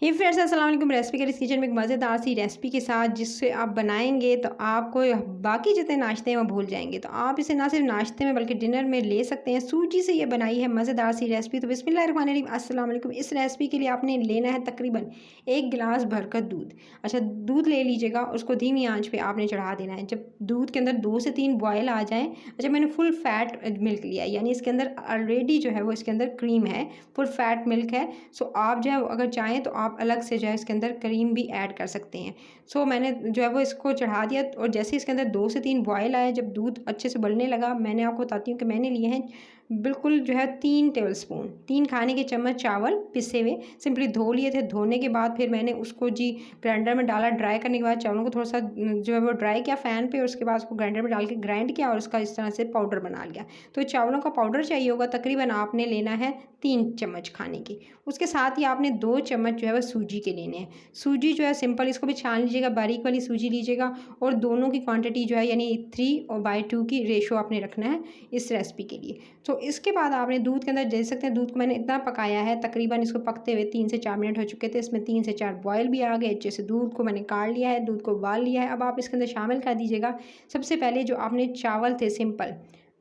हे friends, अस्सलाम वालेकुम। Recipe curries kitchen में एक मज़ेदार सी रेसिपी के साथ जिससे आप बनाएंगे तो आपको बाकी जितने नाश्ते हैं वो भूल जाएंगे। तो आप इसे ना सिर्फ नाश्ते में बल्कि डिनर में ले सकते हैं। सूजी से ये बनाई है मज़ेदार सी रेसिपी। तो बिस्मिल्लाहिर्रहमानिर्रहीम, अस्सलाम वालेकुम। इस रेसिपी के लिए आपने लेना है तकरीबन 1 गिलास भरकर दूध। अच्छा, दूध ले लीजिएगा, उसको धीमी आंच पे आपने चढ़ा देना है। जब दूध के अंदर 2 से 3 बॉयल आ जाएँ। अच्छा, मैंने फुल फैट मिल्क लिया है, यानी इसके अंदर ऑलरेडी जो है वो इसके अंदर क्रीम है, फुल फैट मिल्क है। सो आप जो है अगर चाहें तो आप अलग से जो है इसके अंदर क्रीम भी ऐड कर सकते हैं। सो मैंने जो है वो इसको चढ़ा दिया और जैसे इसके अंदर 2 से 3 बॉयल आए, जब दूध अच्छे से उबलने लगा, मैंने आपको बताती हूँ कि मैंने लिए हैं बिल्कुल जो है 3 टेबलस्पून, 3 खाने के चम्मच चावल पिसे हुए। सिंपली धो लिए थे। धोने के बाद फिर मैंने उसको ग्राइंडर में डाला। ड्राई करने के बाद चावलों को थोड़ा सा जो है वो ड्राई किया फ़ैन पे, और उसके बाद उसको ग्राइंडर में डाल के ग्राइंड किया और उसका इस तरह से पाउडर बना लिया। तो चावलों का पाउडर चाहिए होगा, तकरीबन आपने लेना है 3 चम्मच खाने की। उसके साथ ही आपने 2 चम्मच जो है वो सूजी के लेने हैं। सूजी जो है सिंपल इसको भी छान लीजिएगा, बारीक वाली सूजी लीजिएगा, और दोनों की क्वांटिटी जो है यानी 3/2 की रेशो आपने रखना है इस रेसिपी के लिए। तो इसके बाद आपने दूध के अंदर देख सकते हैं, दूध को मैंने इतना पकाया है, तकरीबन इसको पकते हुए 3 से 4 मिनट हो चुके थे। इसमें 3 से 4 बॉयल भी आ गए अच्छे से। दूध को मैंने काढ़ लिया है, दूध को उबाल लिया है। अब आप इसके अंदर शामिल कर दीजिएगा सबसे पहले जो आपने चावल थे सिंपल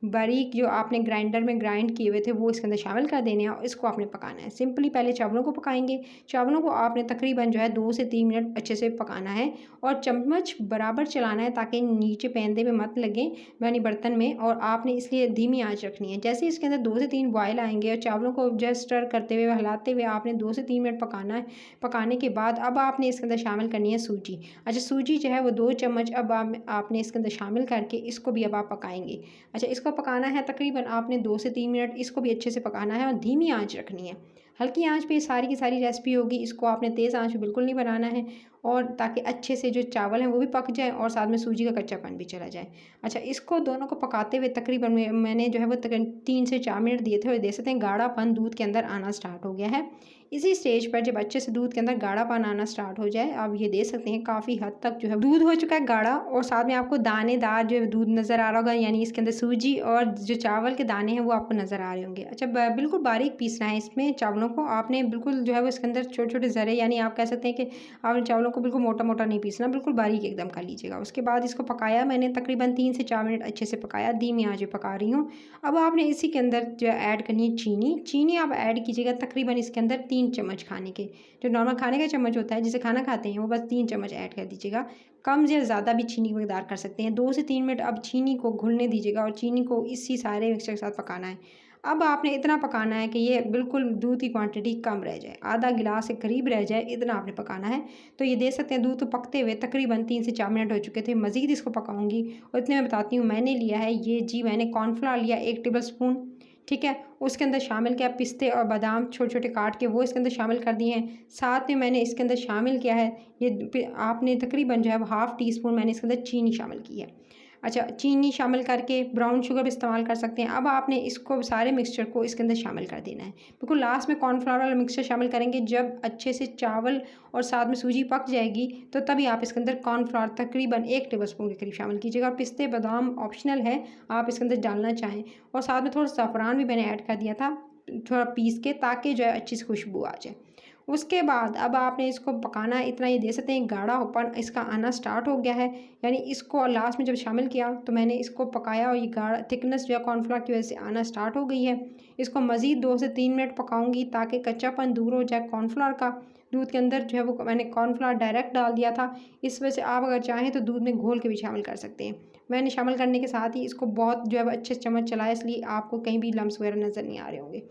बारीक जो आपने ग्राइंडर में ग्राइंड किए हुए थे वो इसके अंदर शामिल कर देने हैं और इसको आपने पकाना है। सिंपली पहले चावलों को पकाएंगे। चावलों को आपने तकरीबन जो है 2 से 3 मिनट अच्छे से पकाना है और चम्मच बराबर चलाना है ताकि नीचे पैंदे में मत लगे यानी बर्तन में, और आपने इसलिए धीमी आंच रखनी है। जैसे इसके अंदर 2 से 3 बॉयल आएंगे और चावलों को जो है स्टर करते हुए हिलाते हुए आपने 2 से 3 मिनट पकाना है। पकाने के बाद अब आपने इसके अंदर शामिल करनी है सूजी। अच्छा, सूजी जो है वो 2 चम्मच अब आपने इसके अंदर शामिल करके इसको भी अब आप पकाएंगे। अच्छा, इसको पकाना है तकरीबन आपने 2 से 3 मिनट, इसको भी अच्छे से पकाना है और धीमी आंच रखनी है। हल्की आंच पे सारी की सारी रेसिपी होगी। इसको आपने तेज़ आंच पे बिल्कुल नहीं बनाना है, और ताकि अच्छे से जो चावल हैं वो भी पक जाए और साथ में सूजी का कच्चापन भी चला जाए। अच्छा, इसको दोनों को पकाते हुए तकरीबन मैंने जो है वो 3 से 4 मिनट दिए थे और देख सकते हैं गाढ़ापन दूध के अंदर आना स्टार्ट हो गया है। इसी स्टेज पर जब अच्छे से दूध के अंदर गाढ़ापन आना स्टार्ट हो जाए, आप ये देख सकते हैं काफ़ी हद तक जो है दूध हो चुका है गाढ़ा, और साथ में आपको दानेदार जो है दूध नज़र आ रहा होगा, यानी इसके अंदर सूजी और जो चावल के दाने हैं वो आपको नज़र आ रहे होंगे। अच्छा, बिल्कुल बारीक पीसना है इसमें चावलों को आपने, बिल्कुल जो है वो इसके अंदर छोटे छोटे ज़रे, यानी आप कह सकते हैं कि आपने चावलों को बिल्कुल मोटा मोटा नहीं पीसना, बिल्कुल बारीक एकदम कर लीजिएगा। उसके बाद इसको पकाया मैंने तकरीबन 3 से 4 मिनट अच्छे से पकाया, धीमी आंच पे पका रही हूँ। अब आपने इसी के अंदर जो ऐड करनी है चीनी। चीनी आप ऐड कीजिएगा तकरीबन इसके अंदर 3 चम्मच खाने के, जो नॉर्मल खाने का चम्मच होता है जिसे खाना खाते हैं वो बस 3 चम्मच ऐड कर दीजिएगा। कम या ज़्यादा भी चीनी की मकदार कर सकते हैं। 2 से 3 मिनट अब चीनी को घुलने दीजिएगा और चीनी को इसी सारे मिक्सचर के साथ पकाना है। अब आपने इतना पकाना है कि ये बिल्कुल दूध की क्वांटिटी कम रह जाए, आधा गिलास के करीब रह जाए, इतना आपने पकाना है। तो ये देख सकते हैं दूध तो पकते हुए तकरीबन 3 से 4 मिनट हो चुके थे। मज़ीद इसको पकाऊंगी और इतने में बताती हूँ मैंने लिया है मैंने कॉर्नफ्लावर लिया 1 टेबल स्पून, ठीक है। उसके अंदर शामिल किया पिस्ते और बादाम छोटे छोटे काट के, वो इसके अंदर शामिल कर दिए हैं। साथ में मैंने इसके अंदर शामिल किया है आपने तकरीबन जो है वो ½ टी स्पून मैंने इसके अंदर चीनी शामिल की है। अच्छा, चीनी शामिल करके ब्राउन शुगर भी इस्तेमाल कर सकते हैं। अब आपने इसको सारे मिक्सचर को इसके अंदर शामिल कर देना है। बिल्कुल लास्ट में कॉर्नफ्लावर वाला मिक्सचर शामिल करेंगे जब अच्छे से चावल और साथ में सूजी पक जाएगी, तो तभी आप इसके अंदर कॉर्नफ्लावर तकरीबन 1 टेबल स्पून के करीब शामिल कीजिएगा। और पिस्ते बादाम ऑप्शनल है, आप इसके अंदर डालना चाहें, और साथ में थोड़ा ज़ाफ़रान भी मैंने ऐड कर दिया था थोड़ा पीस के, ताकि जो है अच्छी सी खुशबू आ जाए। उसके बाद अब आपने इसको पकाना है। इतना ये दे सकते हैं गाढ़ापन इसका आना स्टार्ट हो गया है, यानी इसको लास्ट में जब शामिल किया तो मैंने इसको पकाया और ये गाढ़ा थिकनेस जो है कॉर्नफ्लावर की वजह से आना स्टार्ट हो गई है। इसको मज़ीद 2 से 3 मिनट पकाऊंगी ताकि कच्चापन दूर हो जाए कॉर्नफ्लावर का। दूध के अंदर जो है वो मैंने कॉर्नफ्लावर डायरेक्ट डाल दिया था, इस वजह से आप अगर चाहें तो दूध में घोल के भी शामिल कर सकते हैं। मैंने शामिल करने के साथ ही इसको बहुत जो है वो अच्छे से चम्मच चलाया, इसलिए आपको कहीं भी लम्स वगैरह नज़र नहीं आ रहे होंगे।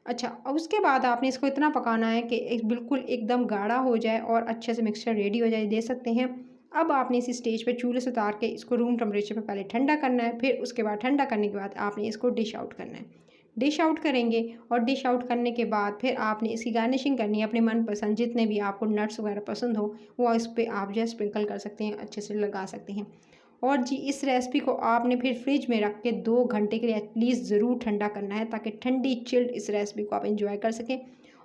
अच्छा, और उसके बाद आपने इसको इतना पकाना है कि बिल्कुल एकदम गाढ़ा हो जाए और अच्छे से मिक्सचर रेडी हो जाए, दे सकते हैं। अब आपने इसी स्टेज पे चूल्हे से उतार के इसको रूम टेम्परेचर पे पहले ठंडा करना है, फिर उसके बाद ठंडा करने के बाद आपने इसको डिश आउट करना है। डिश आउट करेंगे, और डिश आउट करने के बाद फिर आपने इसकी गार्निशिंग करनी है अपने मनपसंद जितने भी आपको नट्स वगैरह पसंद हो, वो इस पर आप जो है स्प्रिंकल कर सकते हैं, अच्छे से लगा सकते हैं। और इस रेसिपी को आपने फिर फ्रिज में रख के 2 घंटे के लिए एटलीस्ट ज़रूर ठंडा करना है, ताकि ठंडी चिल्ड इस रेसिपी को आप इंजॉय कर सकें।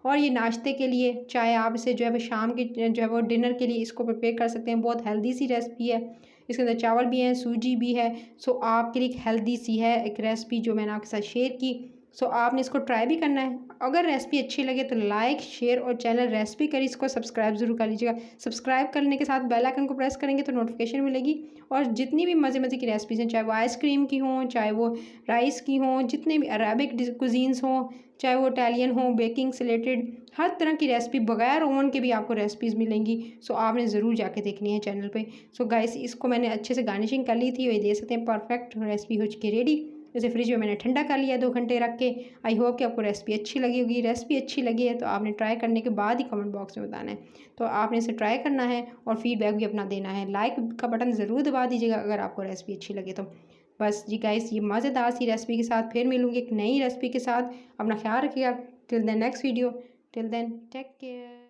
और ये नाश्ते के लिए, चाहे आप इसे जो है वो शाम के जो है वो डिनर के लिए इसको प्रिपेयर कर सकते हैं। बहुत हेल्दी सी रेसिपी है, इसके अंदर चावल भी हैं, सूजी भी है। सो आपके लिए एक हेल्दी सी है एक रेसिपी जो मैंने आपके साथ शेयर की। सो आपने इसको ट्राई भी करना है। अगर रेसिपी अच्छी लगे तो लाइक शेयर और चैनल रेसिपी करीज को सब्सक्राइब ज़रूर कर लीजिएगा। सब्सक्राइब करने के साथ बेल आइकन को प्रेस करेंगे तो नोटिफिकेशन मिलेगी। और जितनी भी मज़े मज़े की रेसिपीज़ हैं, चाहे वो आइसक्रीम की हों, चाहे वो राइस की हों, जितने भी अरेबिक कुजीन्स हों, चाहे वो इटालियन हो, बेकिंग से रिलेटेड हर तरह की रेसिपी बगैर ओवन के भी आपको रेसिपीज़ मिलेंगी। सो आपने ज़रूर जाके देखनी है चैनल पे। सो गाइस, इसको मैंने अच्छे से गार्निशिंग कर ली थी और ये दे सकते हैं परफेक्ट रेसिपी हो चुकी है रेडी। इसे फ्रिज में मैंने ठंडा कर लिया 2 घंटे रख के। आई होप कि आपको रेसिपी अच्छी लगी होगी। रेसिपी अच्छी लगी है तो आपने ट्राई करने के बाद ही कमेंट बॉक्स में बताना है। तो आपने इसे ट्राई करना है और फीडबैक भी अपना देना है। लाइक का बटन ज़रूर दबा दीजिएगा अगर आपको रेसिपी अच्छी लगे तो। बस जी गाइस, ये मज़ेदार सी रेसिपी के साथ फिर मिलूँगी एक नई रेसिपी के साथ। अपना ख्याल रखिएगा। Till then next video. Till then take care.